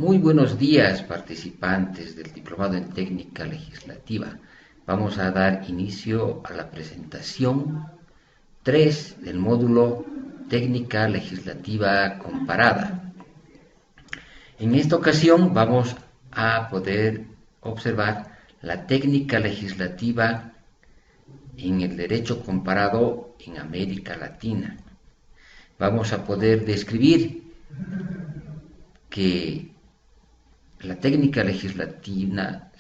Muy buenos días, participantes del Diplomado en Técnica Legislativa. Vamos a dar inicio a la presentación 3 del módulo Técnica Legislativa Comparada. En esta ocasión vamos a poder observar la técnica legislativa en el derecho comparado en América Latina. Vamos a poder describir que la técnica legislativa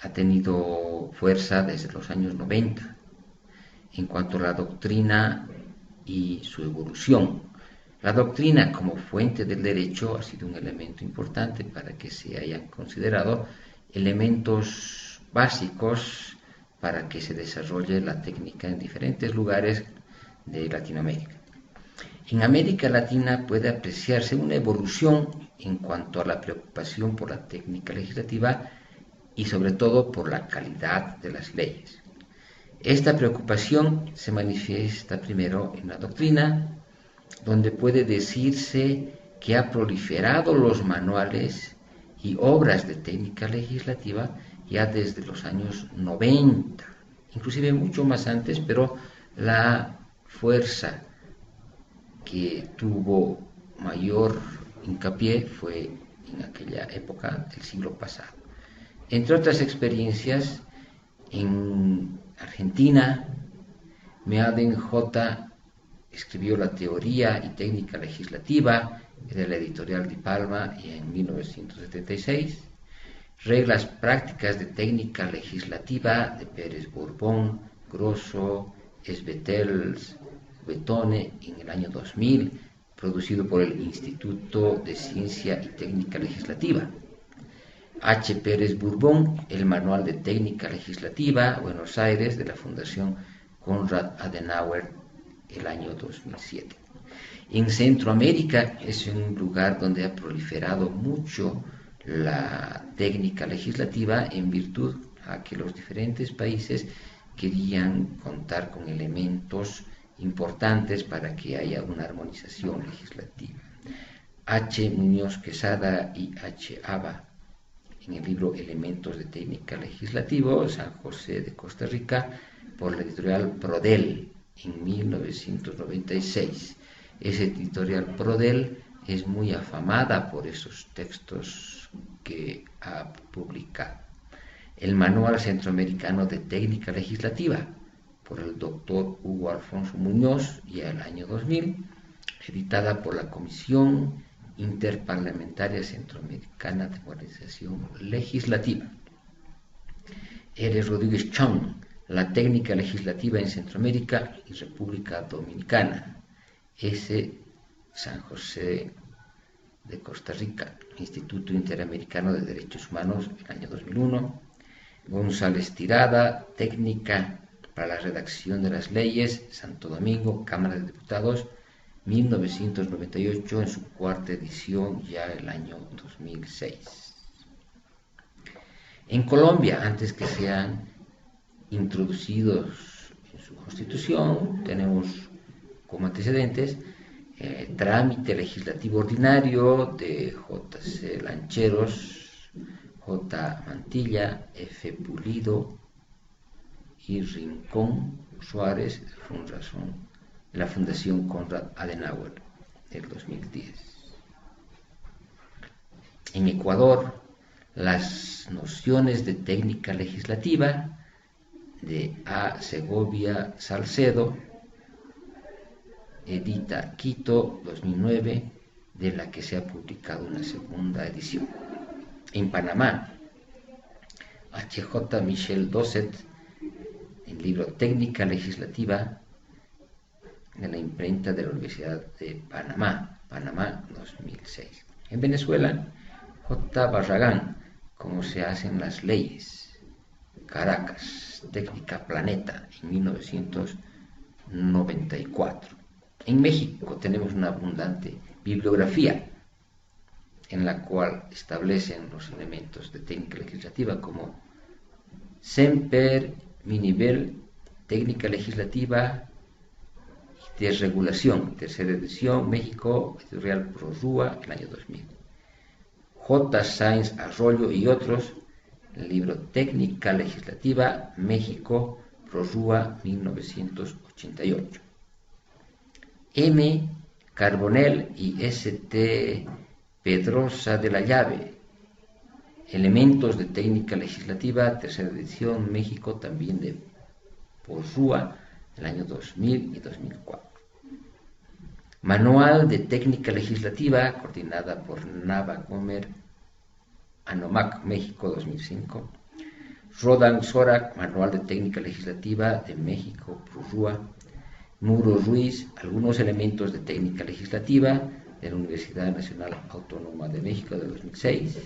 ha tenido fuerza desde los años 90 en cuanto a la doctrina y su evolución. La doctrina como fuente del derecho ha sido un elemento importante para que se hayan considerado elementos básicos para que se desarrolle la técnica en diferentes lugares de Latinoamérica. En América Latina puede apreciarse una evolución en cuanto a la preocupación por la técnica legislativa y sobre todo por la calidad de las leyes. Esta preocupación se manifiesta primero en la doctrina, donde puede decirse que ha proliferado los manuales y obras de técnica legislativa ya desde los años 90, inclusive mucho más antes, pero la fuerza que tuvo mayor hincapié fue en aquella época del siglo pasado. Entre otras experiencias, en Argentina, Meaden J. escribió la teoría y técnica legislativa de la editorial Di Palma en 1976, reglas prácticas de técnica legislativa de Pérez Bourbon, Grosso, Esbetels, Betone en el año 2000, producido por el Instituto de Ciencia y Técnica Legislativa. H. Pérez Bourbon, el Manual de Técnica Legislativa, Buenos Aires, de la Fundación Konrad Adenauer, el año 2007. En Centroamérica es un lugar donde ha proliferado mucho la técnica legislativa en virtud a que los diferentes países querían contar con elementos importantes para que haya una armonización legislativa. H. Muñoz Quesada y H. Aba, en el libro Elementos de Técnica Legislativa, San José de Costa Rica, por la editorial Prodel, en 1996. Esa editorial Prodel es muy afamada por esos textos que ha publicado. El Manual Centroamericano de Técnica Legislativa, por el doctor Hugo Alfonso Muñoz, ya el año 2000, editada por la Comisión Interparlamentaria Centroamericana de Organización Legislativa. R. Rodríguez Chong, la técnica legislativa en Centroamérica y República Dominicana. S. San José de Costa Rica, Instituto Interamericano de Derechos Humanos, el año 2001. González Tirada, técnica para la redacción de las leyes, Santo Domingo, Cámara de Diputados, 1998, en su cuarta edición, ya el año 2006. En Colombia, antes que sean introducidos en su constitución, tenemos como antecedentes trámite legislativo ordinario de J.C. Lancheros, J. Mantilla, F. Pulido y Rincón Suárez, la Fundación Konrad Adenauer, del 2010. En Ecuador, las nociones de técnica legislativa de A. Segovia Salcedo, edita Quito, 2009, de la que se ha publicado una segunda edición. En Panamá, H.J. Michel Dosset, el libro Técnica Legislativa, de la imprenta de la Universidad de Panamá, Panamá 2006. En Venezuela, J. Barragán, Cómo se hacen las leyes, Caracas, Técnica Planeta, en 1994. En México tenemos una abundante bibliografía en la cual establecen los elementos de técnica legislativa como Semper Minivel, Técnica Legislativa y Desregulación, tercera edición, México, editorial Prorrúa, el año 2000. J. Sáenz Arroyo y otros, el libro Técnica Legislativa, México, Prorrúa, 1988. M. Carbonell y S.T. Pedrosa de la Llave, Elementos de Técnica Legislativa, tercera edición, México, también de Prorrúa, el año 2000 y 2004. Manual de Técnica Legislativa, coordinada por Nava Gomer, Anomac, México, 2005. Rodan Sorak, Manual de Técnica Legislativa de México, Prorrúa. Muro Ruiz, Algunos elementos de técnica legislativa, de la Universidad Nacional Autónoma de México, de 2006.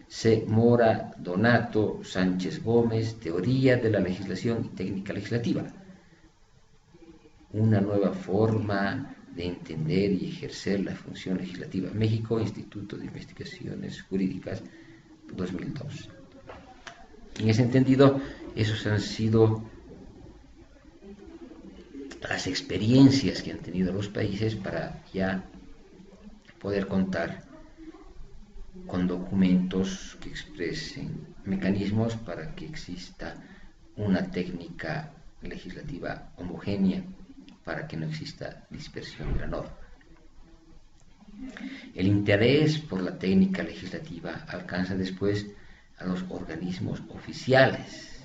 C. Mora Donato Sánchez Gómez, Teoría de la Legislación y Técnica Legislativa. Una nueva forma de entender y ejercer la función legislativa. México, Instituto de Investigaciones Jurídicas, 2002. En ese entendido, esos han sido las experiencias que han tenido los países para ya poder contar con documentos que expresen mecanismos para que exista una técnica legislativa homogénea, para que no exista dispersión de la norma. El interés por la técnica legislativa alcanza después a los organismos oficiales,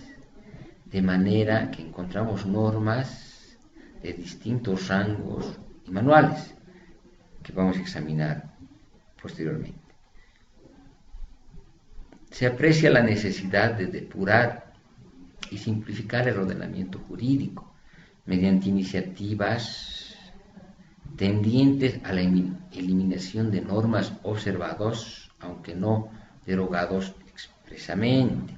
de manera que encontramos normas de distintos rangos y manuales que vamos a examinar posteriormente. Se aprecia la necesidad de depurar y simplificar el ordenamiento jurídico mediante iniciativas tendientes a la eliminación de normas observados, aunque no derogados expresamente.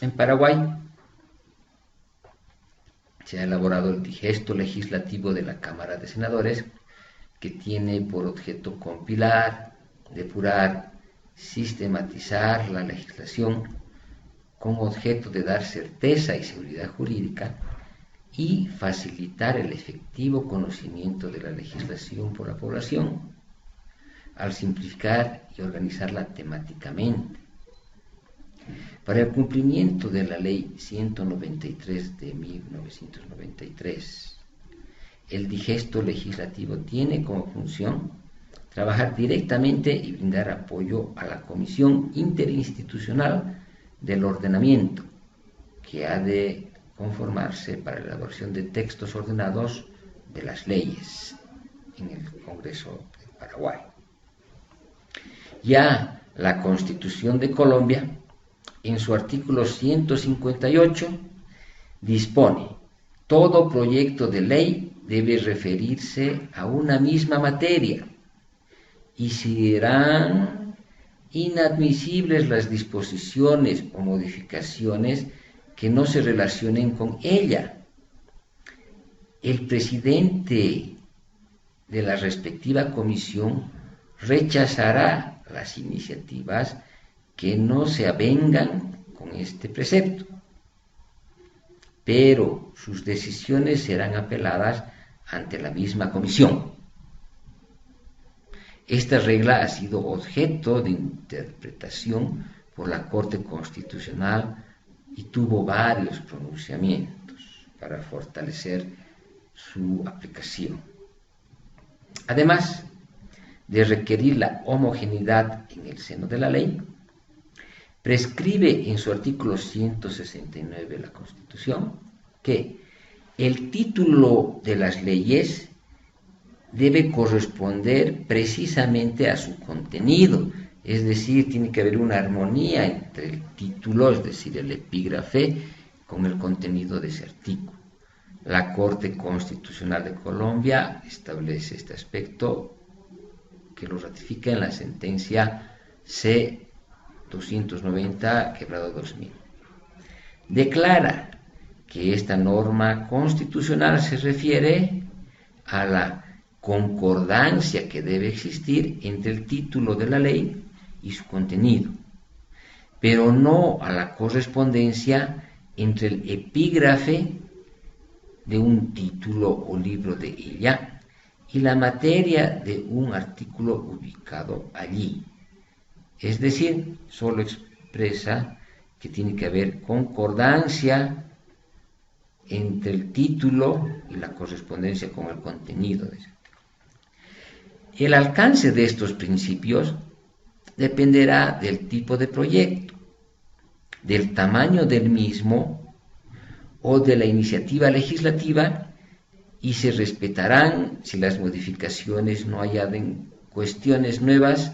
En Paraguay se ha elaborado el Digesto Legislativo de la Cámara de Senadores, que tiene por objeto compilar, depurar, sistematizar la legislación con objeto de dar certeza y seguridad jurídica y facilitar el efectivo conocimiento de la legislación por la población, al simplificar y organizarla temáticamente. Para el cumplimiento de la Ley 193 de 1993, el Digesto Legislativo tiene como función trabajar directamente y brindar apoyo a la Comisión Interinstitucional del Ordenamiento, que ha de conformarse para la elaboración de textos ordenados de las leyes en el Congreso de Paraguay. Ya la Constitución de Colombia, en su artículo 158, dispone: todo proyecto de ley debe referirse a una misma materia y serán inadmisibles las disposiciones o modificaciones que no se relacionen con ella. El presidente de la respectiva comisión rechazará las iniciativas que no se avengan con este precepto, pero sus decisiones serán apeladas ante la misma comisión. Esta regla ha sido objeto de interpretación por la Corte Constitucional y tuvo varios pronunciamientos para fortalecer su aplicación. Además de requerir la homogeneidad en el seno de la ley, prescribe en su artículo 169 de la Constitución que el título de las leyes debe corresponder precisamente a su contenido, es decir, tiene que haber una armonía entre el título, es decir, el epígrafe, con el contenido de ese artículo. La Corte Constitucional de Colombia establece este aspecto, que lo ratifica en la sentencia C-290/2000. Declara que esta norma constitucional se refiere a la concordancia que debe existir entre el título de la ley y su contenido, pero no a la correspondencia entre el epígrafe de un título o libro de ella y la materia de un artículo ubicado allí. Es decir, solo expresa que tiene que haber concordancia entre el título y la correspondencia con el contenido de ese artículo. El alcance de estos principios dependerá del tipo de proyecto, del tamaño del mismo o de la iniciativa legislativa, y se respetarán si las modificaciones no añaden cuestiones nuevas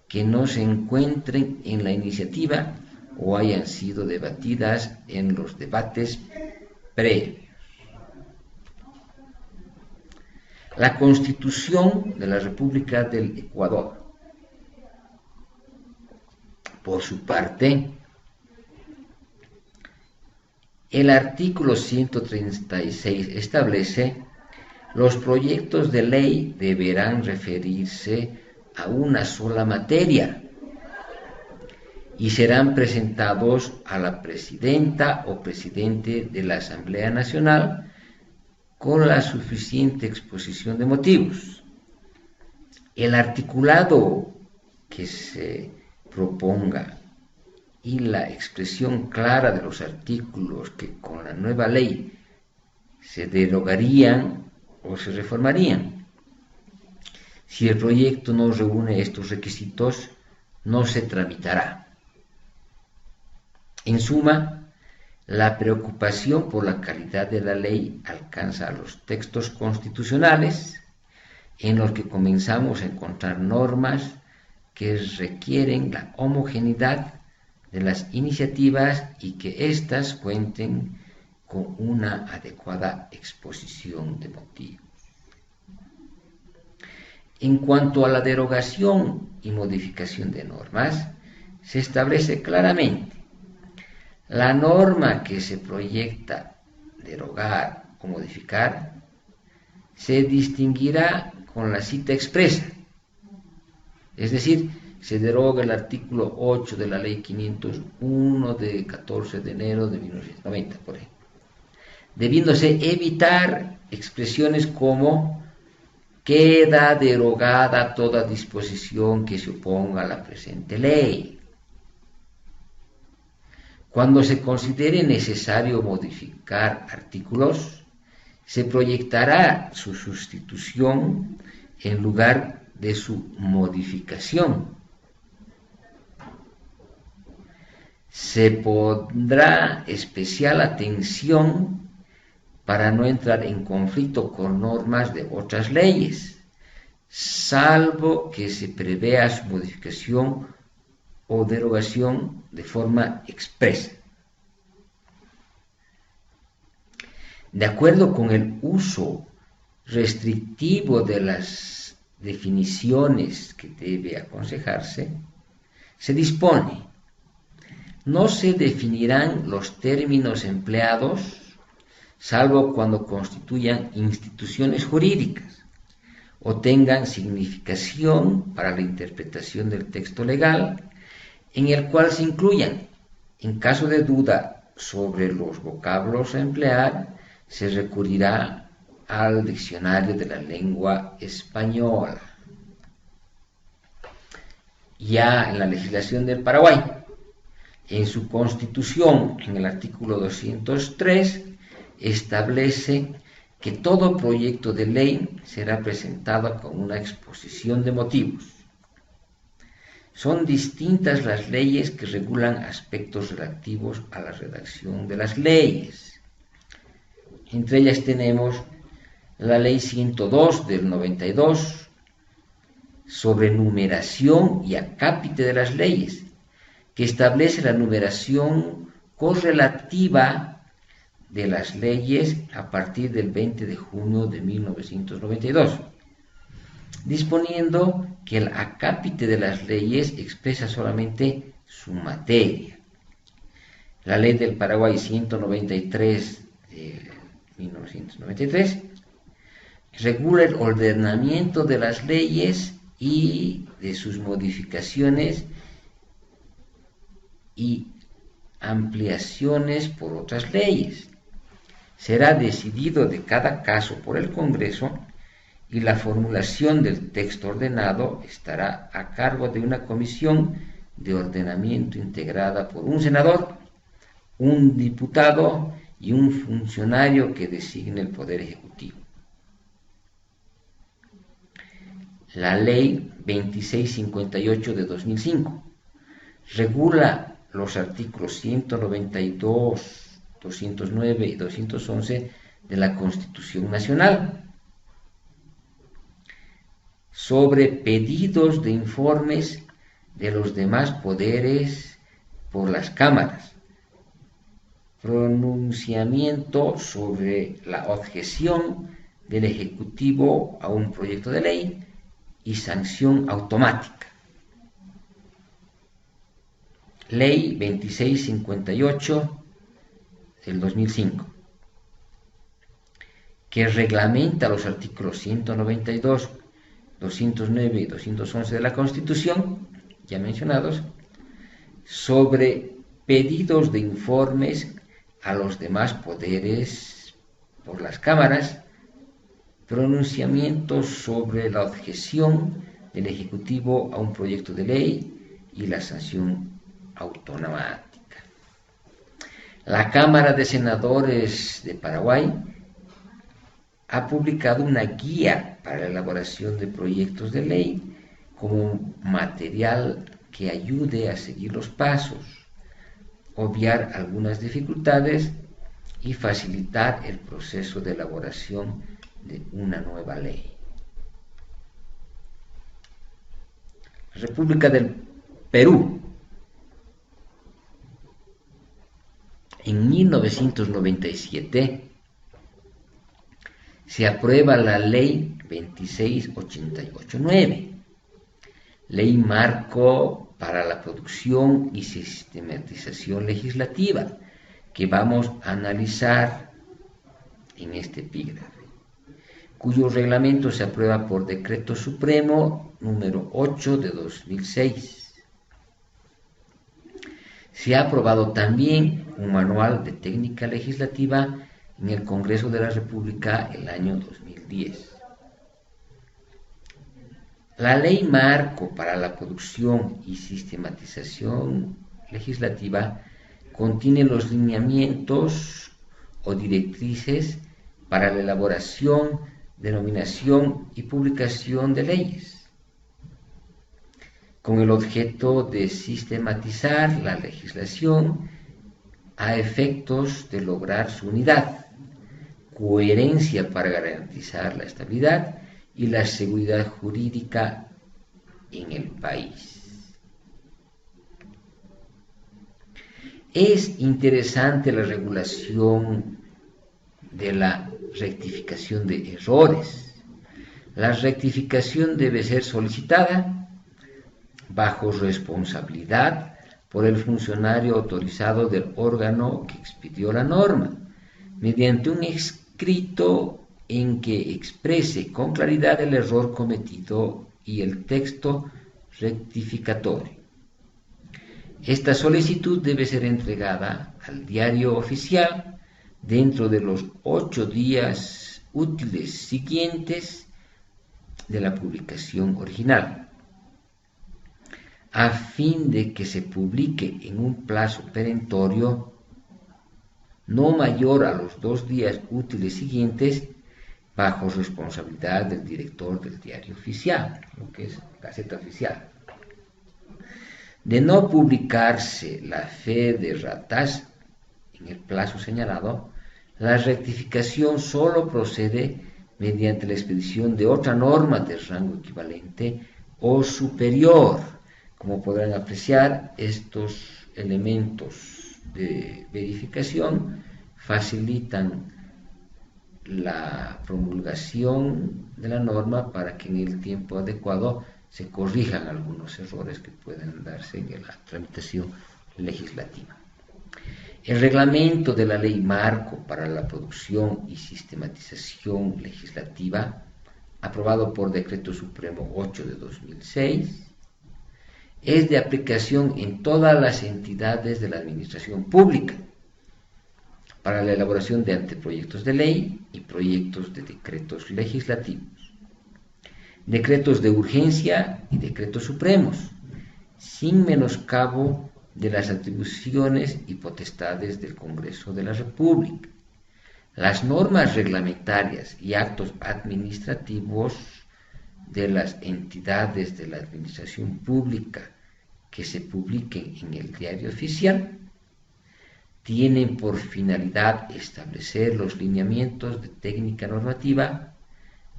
que no se encuentren en la iniciativa o hayan sido debatidas en los debates previos. La Constitución de la República del Ecuador, por su parte, el artículo 136 establece: los proyectos de ley deberán referirse a una sola materia y serán presentados a la presidenta o presidente de la Asamblea Nacional con la suficiente exposición de motivos. El articulado que se proponga y la expresión clara de los artículos que con la nueva ley se derogarían o se reformarían. Si el proyecto no reúne estos requisitos, no se tramitará. En suma, la preocupación por la calidad de la ley alcanza a los textos constitucionales, en los que comenzamos a encontrar normas que requieren la homogeneidad de las iniciativas y que éstas cuenten con una adecuada exposición de motivos. En cuanto a la derogación y modificación de normas, se establece claramente: la norma que se proyecta derogar o modificar se distinguirá con la cita expresa, es decir, se deroga el artículo 8 de la Ley 501 de 14 de enero de 1990, por ejemplo, debiéndose evitar expresiones como queda derogada toda disposición que se oponga a la presente ley. Cuando se considere necesario modificar artículos, se proyectará su sustitución en lugar de su modificación. Se pondrá especial atención para no entrar en conflicto con normas de otras leyes, salvo que se prevea su modificación o derogación de forma expresa. De acuerdo con el uso restrictivo de las definiciones que debe aconsejarse, se dispone: no se definirán los términos empleados, salvo cuando constituyan instituciones jurídicas o tengan significación para la interpretación del texto legal, en el cual se incluyan. En caso de duda sobre los vocablos a emplear, se recurrirá al diccionario de la lengua española. Ya en la legislación del Paraguay, en su Constitución, en el artículo 203, establece que todo proyecto de ley será presentado con una exposición de motivos. Son distintas las leyes que regulan aspectos relativos a la redacción de las leyes. Entre ellas tenemos la Ley 102 del 92 sobre numeración y acápite de las leyes, que establece la numeración correlativa de las leyes a partir del 20 de junio de 1992, disponiendo que el acápite de las leyes expresa solamente su materia. La Ley del Paraguay 193 de 1993 regula el ordenamiento de las leyes y de sus modificaciones y ampliaciones por otras leyes. Será decidido de cada caso por el Congreso y la formulación del texto ordenado estará a cargo de una comisión de ordenamiento integrada por un senador, un diputado y un funcionario que designe el Poder Ejecutivo. La Ley 2658 de 2005 regula los artículos 192, 209 y 211 de la Constitución Nacional sobre pedidos de informes de los demás poderes por las cámaras, pronunciamiento sobre la objeción del Ejecutivo a un proyecto de ley y sanción automática. Ley 2658 del 2005, que reglamenta los artículos 192, 209 y 211 de la Constitución, ya mencionados, sobre pedidos de informes a los demás poderes por las cámaras, pronunciamientos sobre la objeción del Ejecutivo a un proyecto de ley y la sanción automática. La Cámara de Senadores de Paraguay ha publicado una guía para la elaboración de proyectos de ley como material que ayude a seguir los pasos, obviar algunas dificultades y facilitar el proceso de elaboración de una nueva ley. República del Perú. En 1997 se aprueba la Ley 26889, Ley Marco para la Producción y Sistematización Legislativa, que vamos a analizar en este epígrafe, cuyo reglamento se aprueba por Decreto Supremo número 8 de 2006. Se ha aprobado también un manual de técnica legislativa en el Congreso de la República el año 2010. La Ley Marco para la Producción y Sistematización Legislativa contiene los lineamientos o directrices para la elaboración, denominación y publicación de leyes, con el objeto de sistematizar la legislación a efectos de lograr su unidad, coherencia para garantizar la estabilidad y la seguridad jurídica en el país. Es interesante la regulación de la rectificación de errores. La rectificación debe ser solicitada bajo responsabilidad por el funcionario autorizado del órgano que expidió la norma, mediante un escrito en que exprese con claridad el error cometido y el texto rectificatorio. Esta solicitud debe ser entregada al diario oficial dentro de los 8 días útiles siguientes de la publicación original, a fin de que se publique en un plazo perentorio no mayor a los 2 días útiles siguientes, bajo responsabilidad del director del diario oficial, lo que es Gaceta Oficial. De no publicarse la fe de ratas en el plazo señalado, la rectificación solo procede mediante la expedición de otra norma de rango equivalente o superior. Como podrán apreciar, estos elementos de verificación facilitan la promulgación de la norma para que en el tiempo adecuado se corrijan algunos errores que pueden darse en la tramitación legislativa. El reglamento de la Ley Marco para la Producción y Sistematización Legislativa, aprobado por Decreto Supremo 8 de 2006, es de aplicación en todas las entidades de la administración pública para la elaboración de anteproyectos de ley y proyectos de decretos legislativos. decretos de urgencia y decretos supremos, sin menoscabo de las atribuciones y potestades del Congreso de la República. Las normas reglamentarias y actos administrativos de las entidades de la administración pública que se publiquen en el Diario Oficial tienen por finalidad establecer los lineamientos de técnica normativa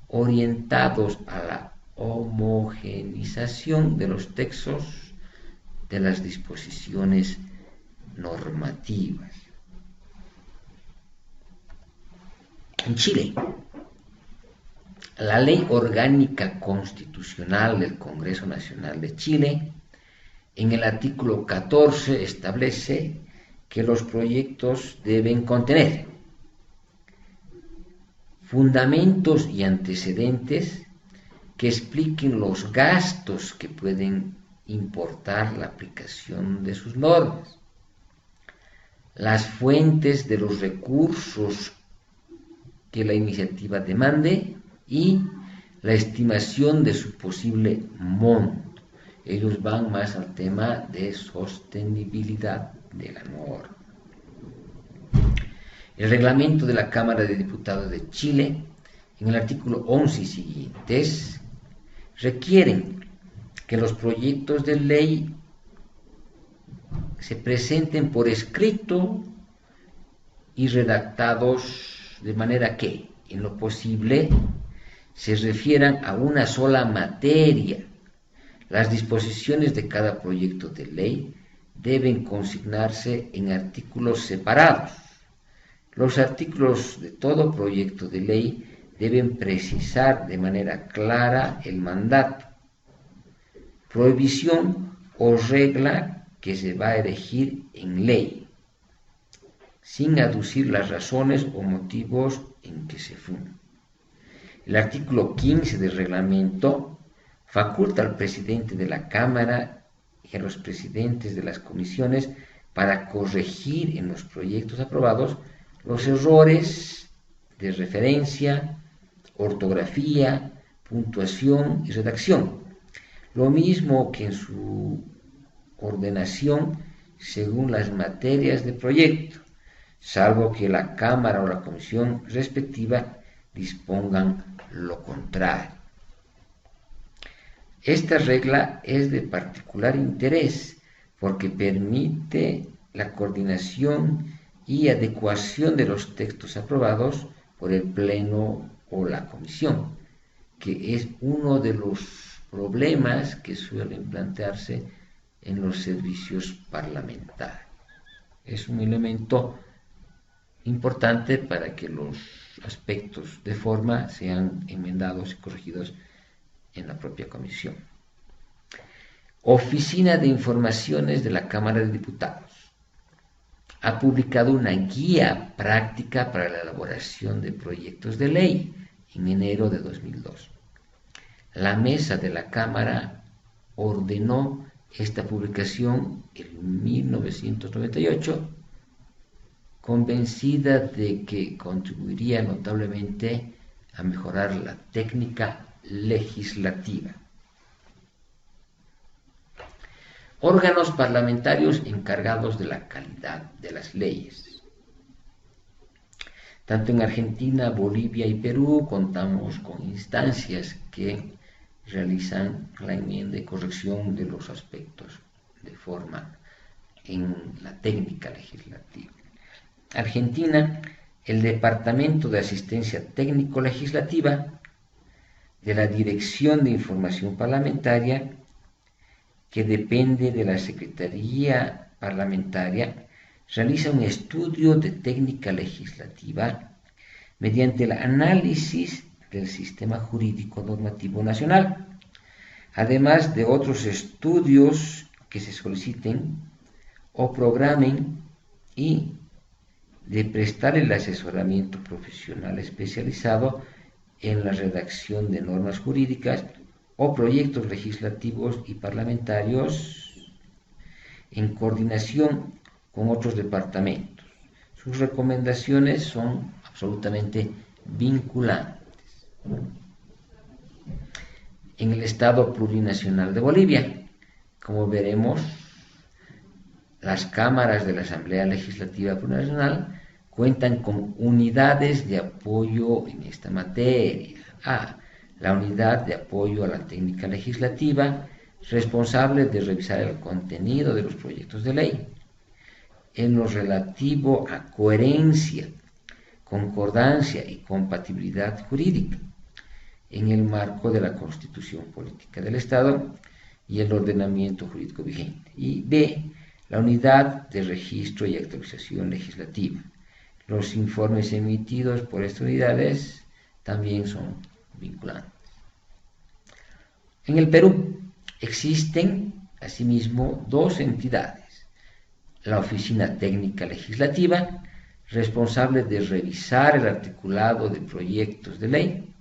orientados a la homogeneización de los textos de las disposiciones normativas. En Chile, la Ley Orgánica Constitucional del Congreso Nacional de Chile, en el artículo 14, establece que los proyectos deben contener fundamentos y antecedentes que expliquen los gastos que pueden importar la aplicación de sus normas, las fuentes de los recursos que la iniciativa demande y la estimación de su posible monto. Ellos van más al tema de sostenibilidad de la norma. El reglamento de la Cámara de Diputados de Chile, en el artículo 11 y siguientes, requieren que los proyectos de ley se presenten por escrito y redactados de manera que, en lo posible, se refieran a una sola materia. Las disposiciones de cada proyecto de ley deben consignarse en artículos separados. Los artículos de todo proyecto de ley deben precisar de manera clara el mandato, prohibición o regla que se va a elegir en ley, sin aducir las razones o motivos en que se funda. El artículo 15 del reglamento faculta al presidente de la Cámara y a los presidentes de las comisiones para corregir en los proyectos aprobados los errores de referencia, ortografía, puntuación y redacción, lo mismo que en su ordenación según las materias de proyecto, salvo que la Cámara o la comisión respectiva dispongan lo contrario. Esta regla es de particular interés porque permite la coordinación y adecuación de los textos aprobados por el Pleno o la Comisión, que es uno de los problemas que suelen plantearse en los servicios parlamentarios. Es un elemento importante para que los aspectos de forma sean enmendados y corregidos en la propia comisión. Oficina de Informaciones de la Cámara de Diputados ha publicado una guía práctica para la elaboración de proyectos de ley en enero de 2002. La mesa de la Cámara ordenó esta publicación en 1998, convencida de que contribuiría notablemente a mejorar la técnica legislativa. Órganos parlamentarios encargados de la calidad de las leyes. Tanto en Argentina, Bolivia y Perú contamos con instancias que realizan la enmienda y corrección de los aspectos de forma en la técnica legislativa. Argentina, el Departamento de Asistencia Técnico-Legislativa de la Dirección de Información Parlamentaria, que depende de la Secretaría Parlamentaria, realiza un estudio de técnica legislativa mediante el análisis del sistema jurídico normativo nacional, además de otros estudios que se soliciten o programen y de prestar el asesoramiento profesional especializado en la redacción de normas jurídicas o proyectos legislativos y parlamentarios en coordinación con otros departamentos. Sus recomendaciones son absolutamente vinculantes. en el Estado Plurinacional de Bolivia. Como veremos, las cámaras de la Asamblea Legislativa Plurinacional cuentan con unidades de apoyo en esta materia. La unidad de apoyo a la técnica legislativa, responsable de revisar el contenido de los proyectos de ley en lo relativo a coherencia, concordancia y compatibilidad jurídica en el marco de la Constitución Política del Estado y el ordenamiento jurídico vigente. Y B, la unidad de registro y actualización legislativa. Los informes emitidos por estas unidades también son vinculantes. En el Perú existen, asimismo, dos entidades: la Oficina Técnica Legislativa, responsable de revisar el articulado de proyectos de ley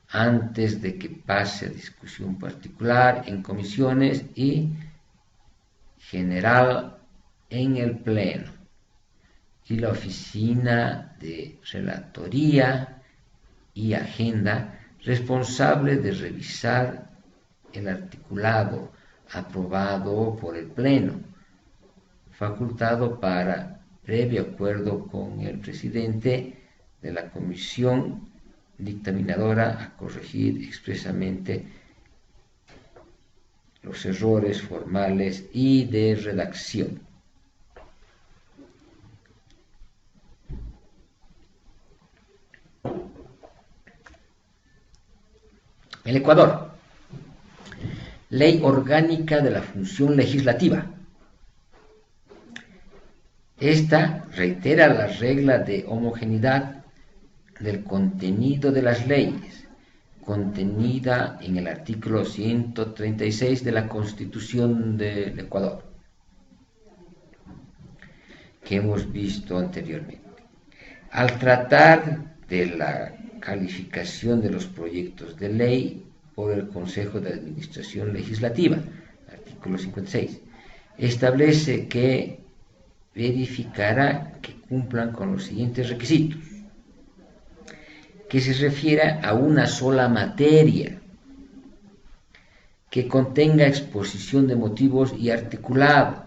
antes de que pase a discusión particular en comisiones y general en el Pleno, y la Oficina de Relatoría y Agenda, responsable de revisar el articulado aprobado por el Pleno, facultado para, previo acuerdo con el presidente de la comisión dictaminadora, a corregir expresamente los errores formales y de redacción. El Ecuador. Ley Orgánica de la Función Legislativa. Esta reitera la regla de homogeneidad del contenido de las leyes, contenida en el artículo 136 de la Constitución del Ecuador, que hemos visto anteriormente. Al tratar de la calificación de los proyectos de ley por el Consejo de Administración Legislativa, artículo 56, establece que verificará que cumplan con los siguientes requisitos: que se refiera a una sola materia, que contenga exposición de motivos y articulado,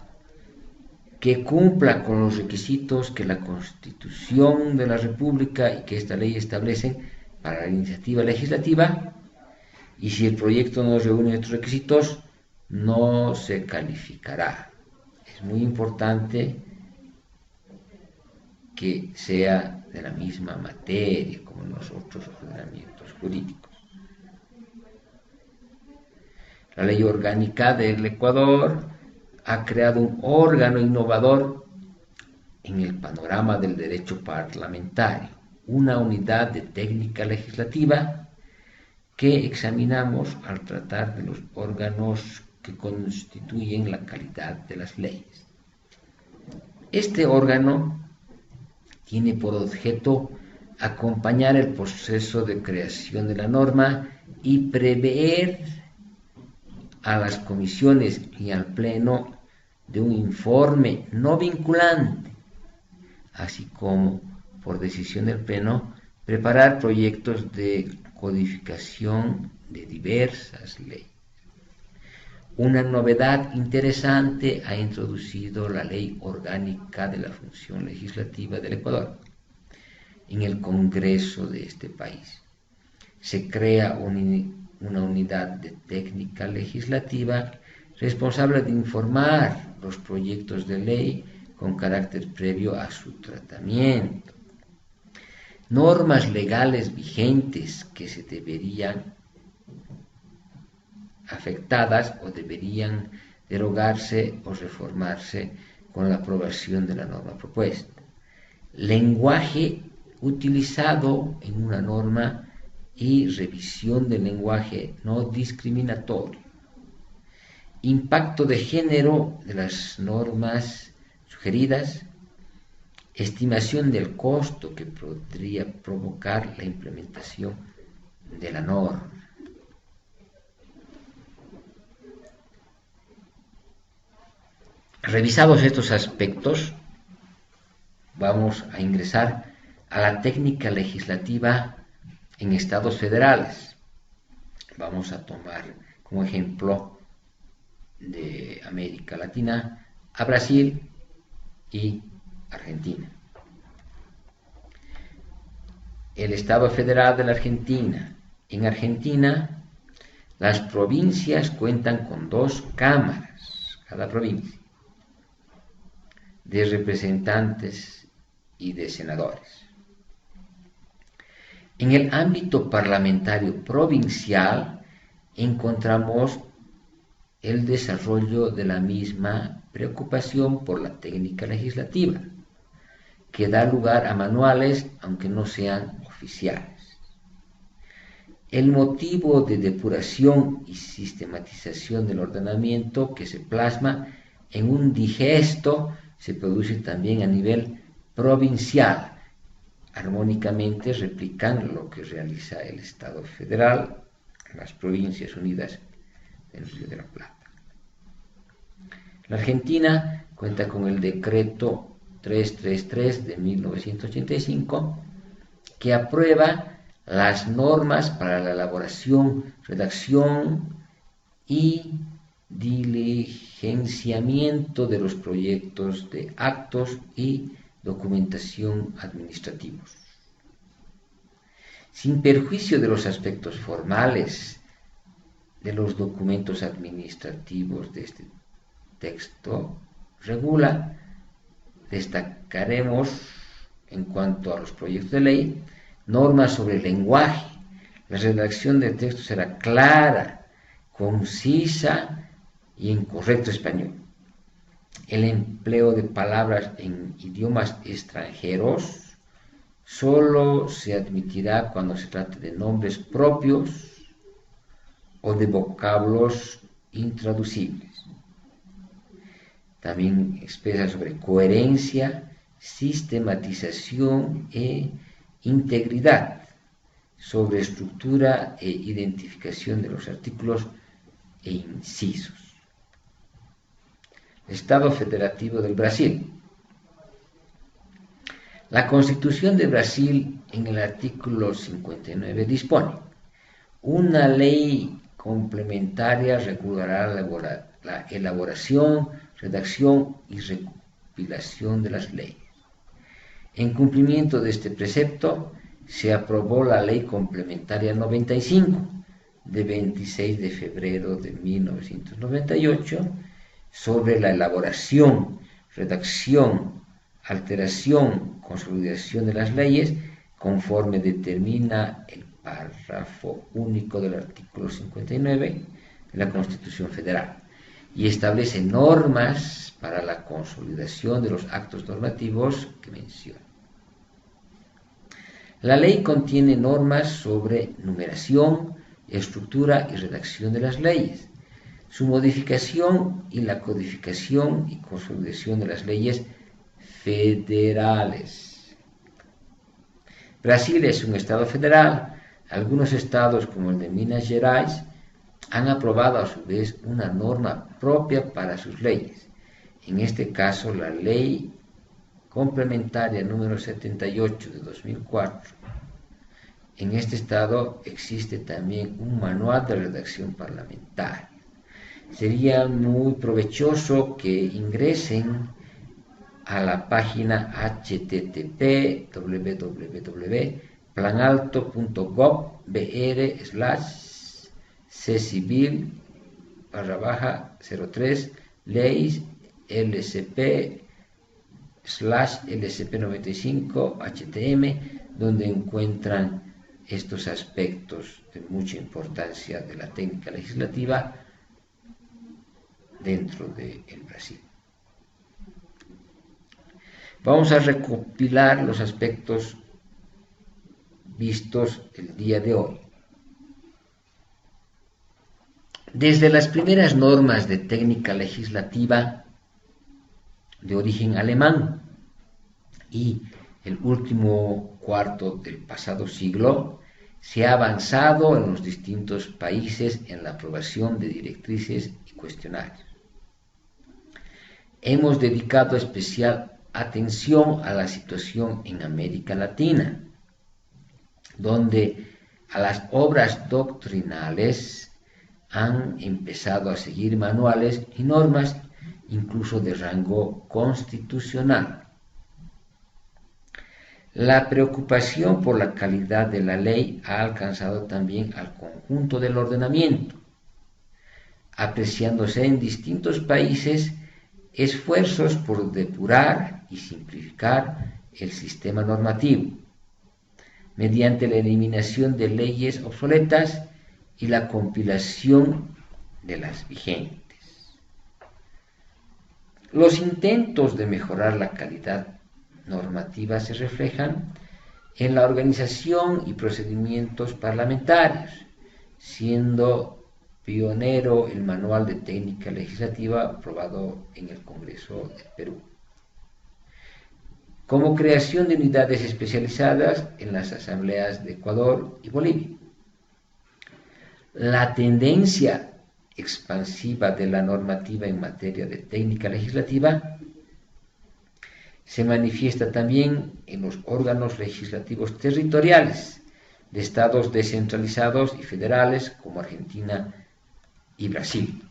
que cumpla con los requisitos que la Constitución de la República y que esta ley establecen para la iniciativa legislativa, y si el proyecto no reúne estos requisitos, no se calificará. Es muy importante que sea de la misma materia como en los otros ordenamientos jurídicos. La Ley Orgánica del Ecuador ha creado un órgano innovador en el panorama del derecho parlamentario, una unidad de técnica legislativa que examinamos al tratar de los órganos que constituyen la calidad de las leyes. Este órgano tiene por objeto acompañar el proceso de creación de la norma y prever a las comisiones y al Pleno de un informe no vinculante, así como, por decisión del Pleno, preparar proyectos de codificación de diversas leyes. Una novedad interesante ha introducido la Ley Orgánica de la Función Legislativa del Ecuador en el Congreso de este país. Se crea una unidad de técnica legislativa responsable de informar los proyectos de ley con carácter previo a su tratamiento. Normas legales vigentes que se deberían afectadas o deberían derogarse o reformarse con la aprobación de la norma propuesta. Lenguaje utilizado en una norma y revisión del lenguaje no discriminatorio. Impacto de género de las normas sugeridas. Estimación del costo que podría provocar la implementación de la norma. Revisados estos aspectos, vamos a ingresar a la técnica legislativa en estados federales. Vamos a tomar como ejemplo de América Latina a Brasil y Argentina. El Estado Federal de la Argentina. En Argentina, las provincias cuentan con 2 cámaras, cada provincia, de representantes y de senadores. En el ámbito parlamentario provincial encontramos el desarrollo de la misma preocupación por la técnica legislativa, que da lugar a manuales aunque no sean oficiales. El motivo de depuración y sistematización del ordenamiento que se plasma en un digesto se produce también a nivel provincial, armónicamente replicando lo que realiza el Estado Federal en las Provincias Unidas del Río de la Plata. La Argentina cuenta con el decreto 333 de 1985 que aprueba las normas para la elaboración, redacción y diligenciamiento de los proyectos de actos y documentación administrativos. Sin perjuicio de los aspectos formales de los documentos administrativos de este texto, destacaremos en cuanto a los proyectos de ley, normas sobre el lenguaje. La redacción del texto será clara, concisa y en correcto español. El empleo de palabras en idiomas extranjeros solo se admitirá cuando se trate de nombres propios o de vocablos intraducibles. También expresa sobre coherencia, sistematización e integridad, sobre estructura e identificación de los artículos e incisos. Estado Federativo del Brasil. La Constitución de Brasil, en el artículo 59, dispone: una ley complementaria regulará la elaboración, redacción y recopilación de las leyes. En cumplimiento de este precepto, se aprobó la Ley Complementaria 95, de 26 de febrero de 1998, sobre la elaboración, redacción, alteración, consolidación de las leyes, conforme determina el párrafo único del artículo 59 de la Constitución Federal, y establece normas para la consolidación de los actos normativos que menciona. La ley contiene normas sobre numeración, estructura y redacción de las leyes, su modificación y la codificación y consolidación de las leyes federales. Brasil es un estado federal. Algunos estados, como el de Minas Gerais, han aprobado a su vez una norma propia para sus leyes. En este caso, la Ley Complementaria número 78 de 2004. En este estado existe también un manual de redacción parlamentaria. Sería muy provechoso que ingresen a la página http://planalto.gov.br/c-civil/03 leyes lcp/lcp95 htm, donde encuentran estos aspectos de mucha importancia de la técnica legislativa dentro del Brasil. Vamos a recopilar los aspectos vistos el día de hoy. Desde las primeras normas de técnica legislativa de origen alemán y el último cuarto del pasado siglo, se ha avanzado en los distintos países en la aprobación de directrices y cuestionarios. Hemos dedicado especial atención a la situación en América Latina, donde a las obras doctrinales han empezado a seguir manuales y normas, incluso de rango constitucional. La preocupación por la calidad de la ley ha alcanzado también al conjunto del ordenamiento, apreciándose en distintos países esfuerzos por depurar y simplificar el sistema normativo, mediante la eliminación de leyes obsoletas y la compilación de las vigentes. Los intentos de mejorar la calidad normativa se reflejan en la organización y procedimientos parlamentarios, siendo pionero el Manual de Técnica Legislativa aprobado en el Congreso del Perú, como creación de unidades especializadas en las asambleas de Ecuador y Bolivia. La tendencia expansiva de la normativa en materia de técnica legislativa se manifiesta también en los órganos legislativos territoriales de estados descentralizados y federales como Argentina y Brasil.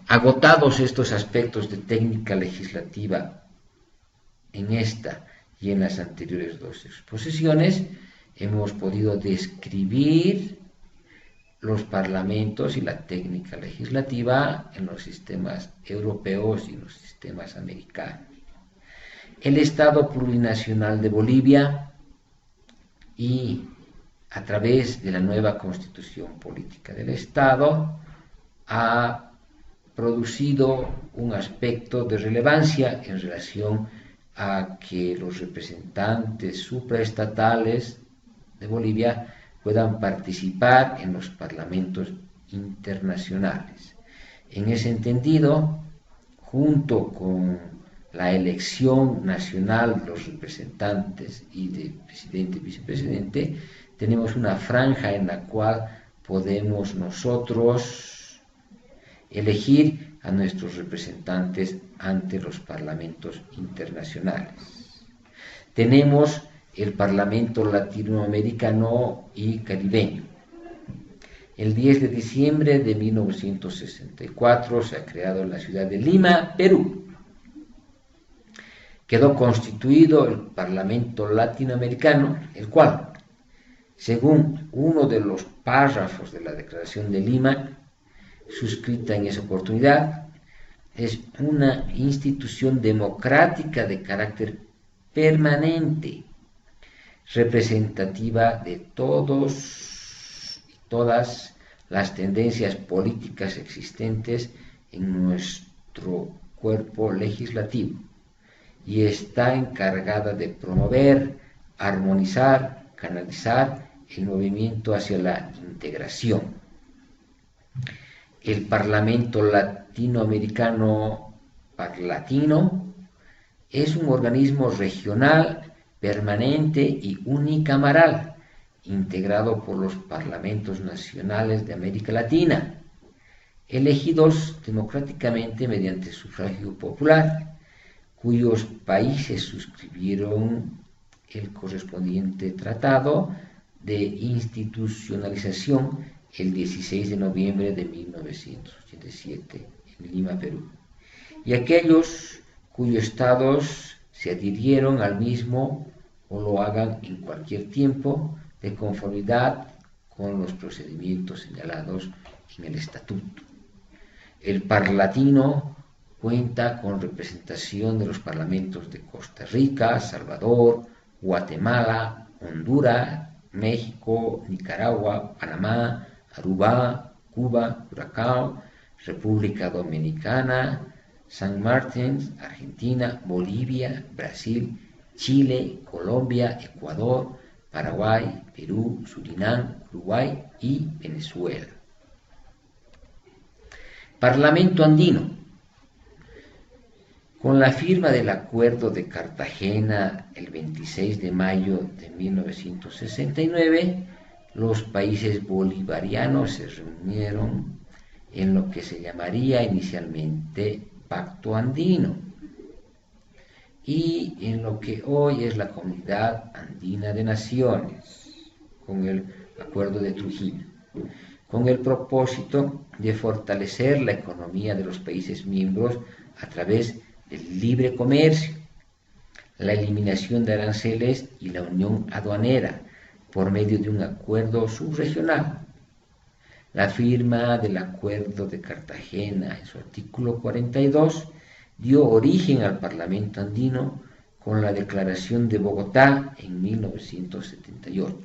Agotados estos aspectos de técnica legislativa en esta y en las anteriores dos exposiciones, hemos podido describir los parlamentos y la técnica legislativa en los sistemas europeos y en los sistemas americanos. El Estado Plurinacional de Bolivia y a través de la nueva Constitución Política del Estado ha producido un aspecto de relevancia en relación a que los representantes supraestatales de Bolivia puedan participar en los parlamentos internacionales. En ese entendido, junto con la elección nacional de los representantes y de presidente y vicepresidente, tenemos una franja en la cual podemos nosotros elegir a nuestros representantes ante los parlamentos internacionales. Tenemos el Parlamento Latinoamericano y Caribeño. El 10 de diciembre de 1964 se ha creado en la ciudad de Lima, Perú. Quedó constituido el Parlamento Latinoamericano, el cual, según uno de los párrafos de la Declaración de Lima, suscrita en esa oportunidad, es una institución democrática de carácter permanente, representativa de todos y todas las tendencias políticas existentes en nuestro cuerpo legislativo, y está encargada de promover, armonizar, canalizar el movimiento hacia la integración. El Parlamento Latinoamericano Parlatino es un organismo regional, permanente y unicameral, integrado por los parlamentos nacionales de América Latina, elegidos democráticamente mediante sufragio popular, cuyos países suscribieron el correspondiente tratado de institucionalización el 16 de noviembre de 1987 en Lima, Perú, y aquellos cuyos estados se adhirieron al mismo o lo hagan en cualquier tiempo de conformidad con los procedimientos señalados en el Estatuto. El Parlatino cuenta con representación de los parlamentos de Costa Rica, Salvador, Guatemala, Honduras, México, Nicaragua, Panamá, Aruba, Cuba, Curazao, República Dominicana, San Martín, Argentina, Bolivia, Brasil, Chile, Colombia, Ecuador, Paraguay, Perú, Surinam, Uruguay y Venezuela. Parlamento andino. Con la firma del Acuerdo de Cartagena el 26 de mayo de 1969, los países bolivarianos se reunieron en lo que se llamaría inicialmente Pacto Andino y en lo que hoy es la Comunidad Andina de Naciones, con el Acuerdo de Trujillo, con el propósito de fortalecer la economía de los países miembros a través del libre comercio, la eliminación de aranceles y la unión aduanera por medio de un acuerdo subregional. La firma del Acuerdo de Cartagena en su artículo 42 dio origen al Parlamento andino con la Declaración de Bogotá en 1978.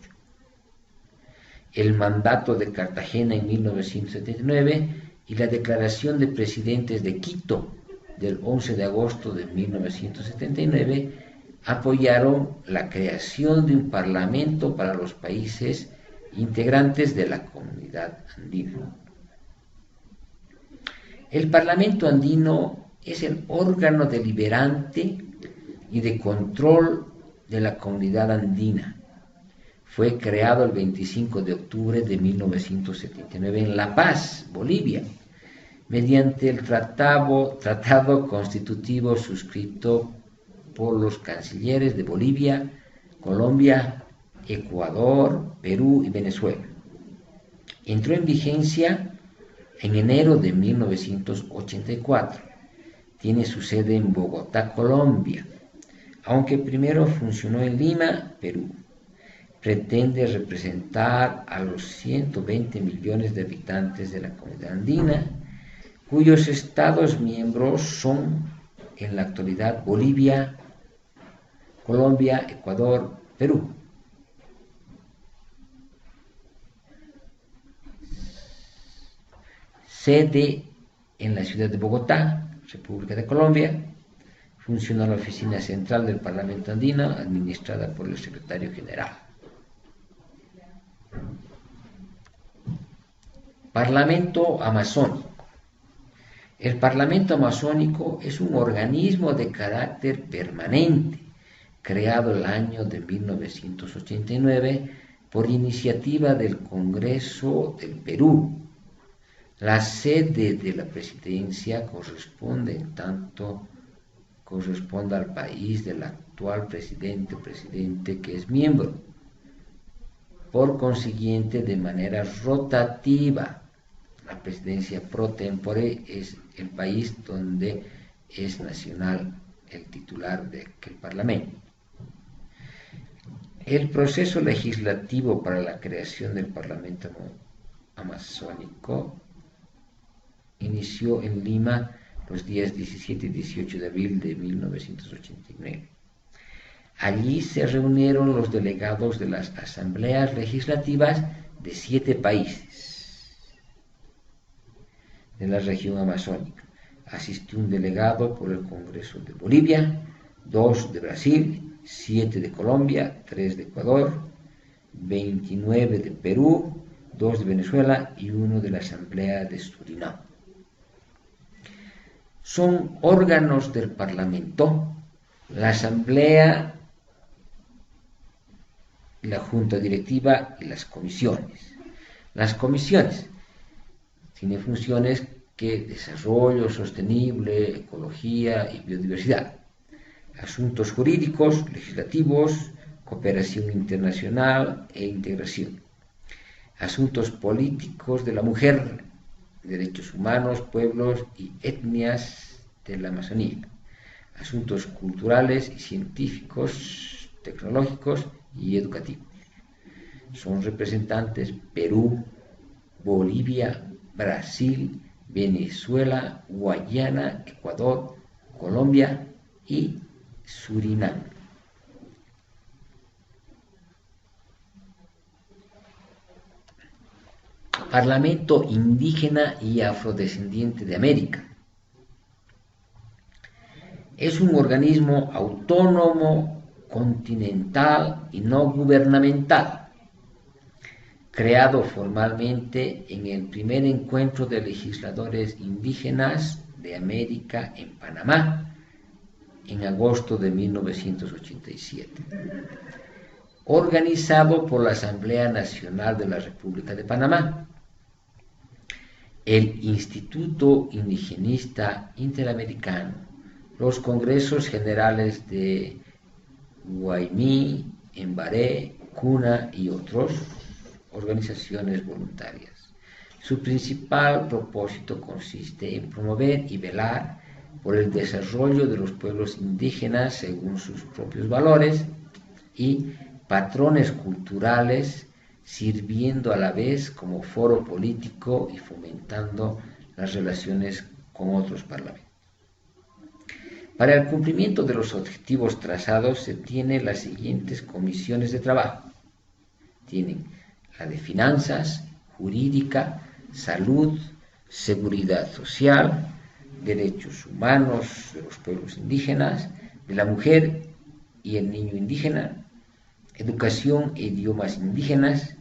El Mandato de Cartagena en 1979 y la Declaración de Presidentes de Quito del 11 de agosto de 1979 apoyaron la creación de un parlamento para los países integrantes de la comunidad andina. El Parlamento andino es el órgano deliberante y de control de la comunidad andina. Fue creado el 25 de octubre de 1979 en La Paz, Bolivia, mediante el tratado constitutivo suscrito por los cancilleres de Bolivia, Colombia, Ecuador, Perú y Venezuela. Entró en vigencia en enero de 1984. Tiene su sede en Bogotá, Colombia, aunque primero funcionó en Lima, Perú. Pretende representar a los 120 millones de habitantes de la comunidad andina, cuyos estados miembros son en la actualidad Bolivia, Colombia, Ecuador, Perú. Sede en la ciudad de Bogotá, República de Colombia. Funciona la oficina central del Parlamento andino, administrada por el secretario general. Parlamento amazónico. El Parlamento amazónico es un organismo de carácter permanente, creado el año de 1989 por iniciativa del Congreso del Perú. La sede de la presidencia corresponde al país del actual presidente o presidente que es miembro. Por consiguiente, de manera rotativa, la presidencia pro tempore es el país donde es nacional el titular de aquel parlamento. El proceso legislativo para la creación del Parlamento amazónico inició en Lima los días 17 y 18 de abril de 1989. Allí se reunieron los delegados de las asambleas legislativas de 7 países de la región amazónica. Asistió un delegado por el Congreso de Bolivia, 2 de Brasil, 7 de Colombia, 3 de Ecuador, 29 de Perú, 2 de Venezuela y 1 de la Asamblea de Surinam. Son órganos del Parlamento la Asamblea, la Junta Directiva y las comisiones. Las comisiones tienen funciones que desarrollo sostenible, ecología y biodiversidad, asuntos jurídicos, legislativos, cooperación internacional e integración, asuntos políticos de la mujer, derechos humanos, pueblos y etnias de la Amazonía, asuntos culturales y científicos, tecnológicos y educativos. Son representantes Perú, Bolivia, Brasil, Venezuela, Guayana, Ecuador, Colombia y Surinam. Parlamento indígena y afrodescendiente de América. Es un organismo autónomo, continental y no gubernamental, creado formalmente en el primer encuentro de legisladores indígenas de América en Panamá, en agosto de 1987. Organizado por la Asamblea Nacional de la República de Panamá, el Instituto Indigenista Interamericano, los Congresos Generales de Guaymí, Embaré, Cuna y otros, organizaciones voluntarias. Su principal propósito consiste en promover y velar por el desarrollo de los pueblos indígenas según sus propios valores y patrones culturales, sirviendo a la vez como foro político y fomentando las relaciones con otros parlamentos. Para el cumplimiento de los objetivos trazados se tienen las siguientes comisiones de trabajo. Tienen la de finanzas, jurídica, salud, seguridad social, derechos humanos de los pueblos indígenas, de la mujer y el niño indígena, educación e idiomas indígenas,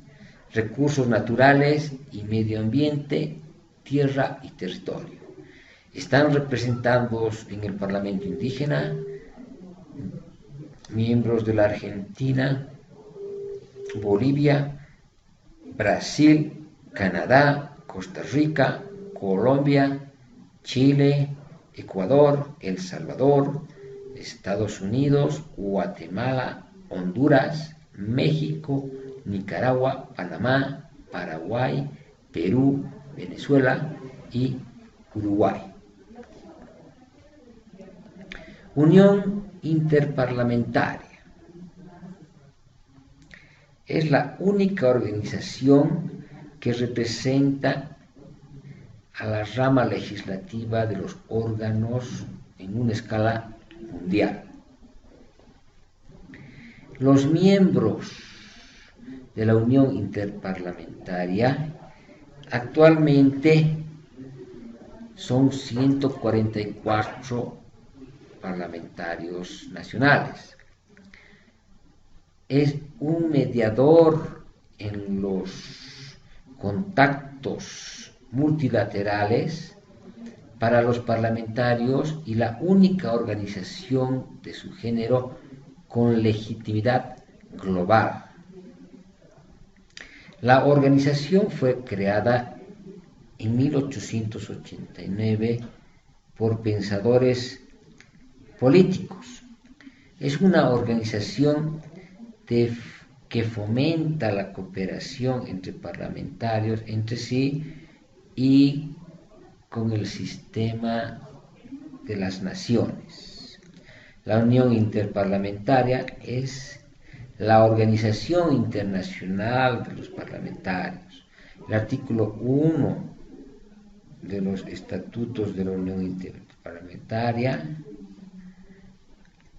recursos naturales y medio ambiente, tierra y territorio. Están representados en el Parlamento indígena miembros de la Argentina, Bolivia, Brasil, Canadá, Costa Rica, Colombia, Chile, Ecuador, El Salvador, Estados Unidos, Guatemala, Honduras, México, Nicaragua, Panamá, Paraguay, Perú, Venezuela y Uruguay. Unión Interparlamentaria. Es la única organización que representa a la rama legislativa de los órganos en una escala mundial. Los miembros de la Unión Interparlamentaria actualmente son 144 parlamentarios nacionales. Es un mediador en los contactos multilaterales para los parlamentarios y la única organización de su género con legitimidad global. La organización fue creada en 1889 por pensadores políticos. Es una organización que fomenta la cooperación entre parlamentarios entre sí y con el sistema de las naciones. La Unión Interparlamentaria es la organización internacional de los parlamentarios. El artículo 1 de los estatutos de la Unión Interparlamentaria,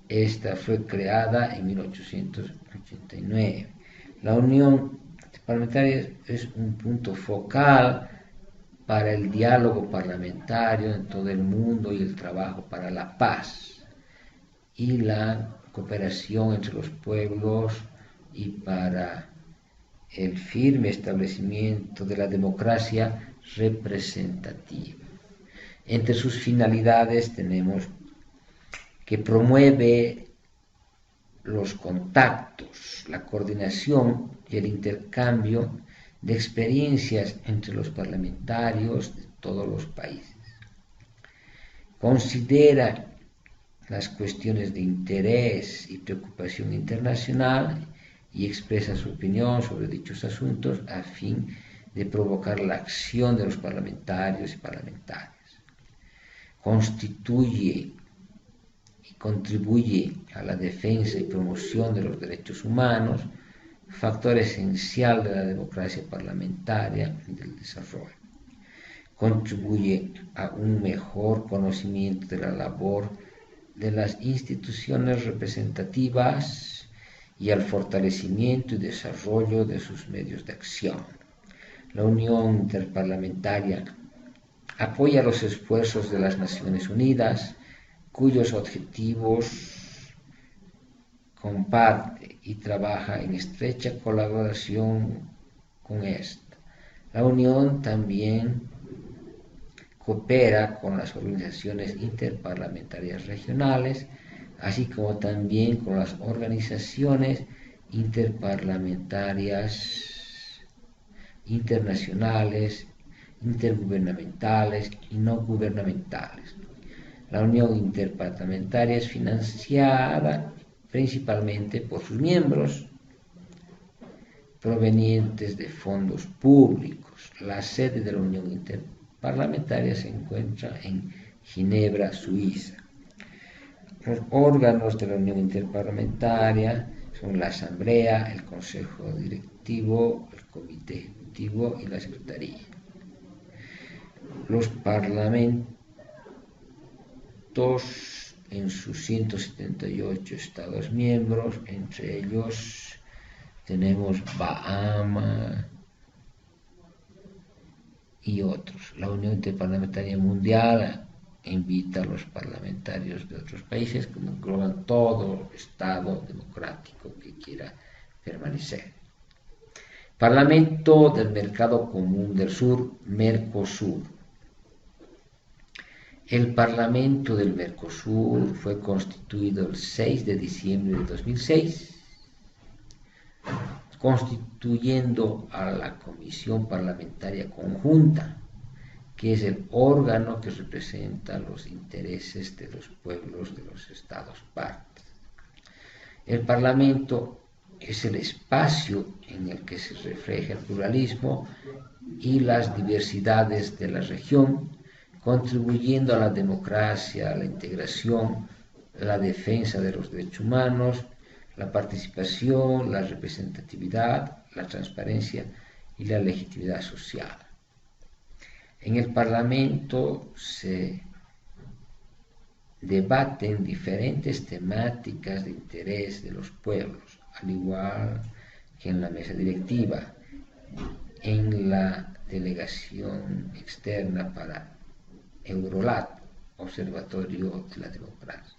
esta fue creada en 1889. La Unión Parlamentaria es un punto focal para el diálogo parlamentario en todo el mundo y el trabajo para la paz y la cooperación entre los pueblos y para el firme establecimiento de la democracia representativa. Entre sus finalidades tenemos que promueve los contactos, la coordinación y el intercambio de experiencias entre los parlamentarios de todos los países. Considera las cuestiones de interés y preocupación internacional y expresa su opinión sobre dichos asuntos a fin de provocar la acción de los parlamentarios y parlamentarias. Constituye y contribuye a la defensa y promoción de los derechos humanos, factor esencial de la democracia parlamentaria y del desarrollo. Contribuye a un mejor conocimiento de la labor de las instituciones representativas y al fortalecimiento y desarrollo de sus medios de acción. La Unión Interparlamentaria apoya los esfuerzos de las Naciones Unidas, cuyos objetivos comparte y trabaja en estrecha colaboración con esta. La Unión también coopera con las organizaciones interparlamentarias regionales, así como también con las organizaciones interparlamentarias internacionales, intergubernamentales y no gubernamentales. La Unión Interparlamentaria es financiada principalmente por sus miembros, provenientes de fondos públicos. La sede de la Unión Interparlamentaria se encuentra en Ginebra, Suiza. Los órganos de la Unión Interparlamentaria son la Asamblea, el Consejo Directivo, el Comité Ejecutivo y la Secretaría. Los parlamentos en sus 178 Estados miembros, entre ellos tenemos Bahamas y otros. La Unión Interparlamentaria Mundial invita a los parlamentarios de otros países que engloban todo Estado democrático que quiera permanecer. Parlamento del Mercado Común del Sur, Mercosur. El Parlamento del Mercosur fue constituido el 6 de diciembre de 2006, constituyendo a la Comisión Parlamentaria Conjunta, que es el órgano que representa los intereses de los pueblos de los Estados partes. El Parlamento es el espacio en el que se refleja el pluralismo y las diversidades de la región, contribuyendo a la democracia, a la integración, la defensa de los derechos humanos, la participación, la representatividad, la transparencia y la legitimidad social. En el Parlamento se debaten diferentes temáticas de interés de los pueblos, al igual que en la mesa directiva, en la delegación externa para Eurolat, Observatorio de la Democracia.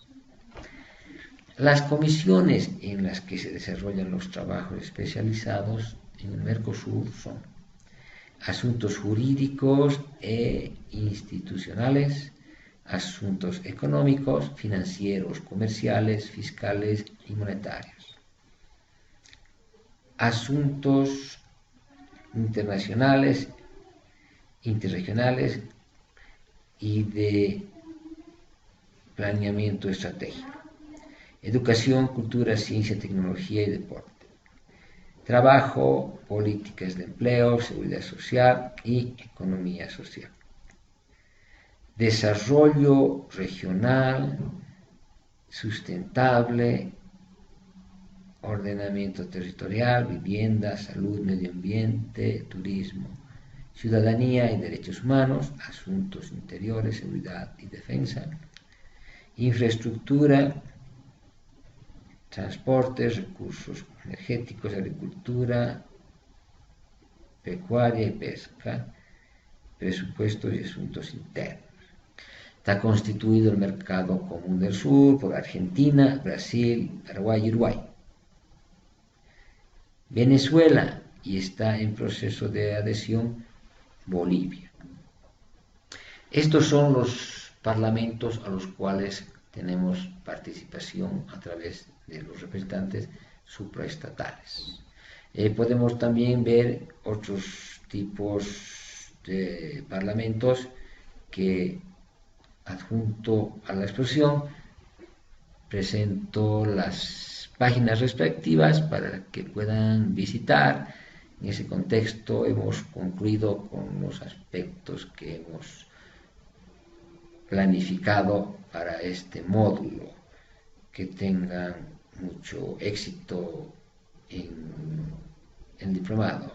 Las comisiones en las que se desarrollan los trabajos especializados en el Mercosur son asuntos jurídicos e institucionales, asuntos económicos, financieros, comerciales, fiscales y monetarios, asuntos internacionales, interregionales y de planeamiento estratégico, educación, cultura, ciencia, tecnología y deporte, trabajo, políticas de empleo, seguridad social y economía social, desarrollo regional, sustentable, ordenamiento territorial, vivienda, salud, medio ambiente, turismo, ciudadanía y derechos humanos, asuntos interiores, seguridad y defensa, infraestructura, transportes, recursos energéticos, agricultura, pecuaria y pesca, presupuestos y asuntos internos. Está constituido el Mercado Común del Sur por Argentina, Brasil, Paraguay y Uruguay. Venezuela, y está en proceso de adhesión, Bolivia. Estos son los parlamentos a los cuales tenemos participación a través de los representantes supraestatales. Podemos también ver otros tipos de parlamentos que, adjunto a la exposición, presento las páginas respectivas para que puedan visitar. En ese contexto hemos concluido con los aspectos que hemos planificado para este módulo. Que tengan mucho éxito en el diplomado.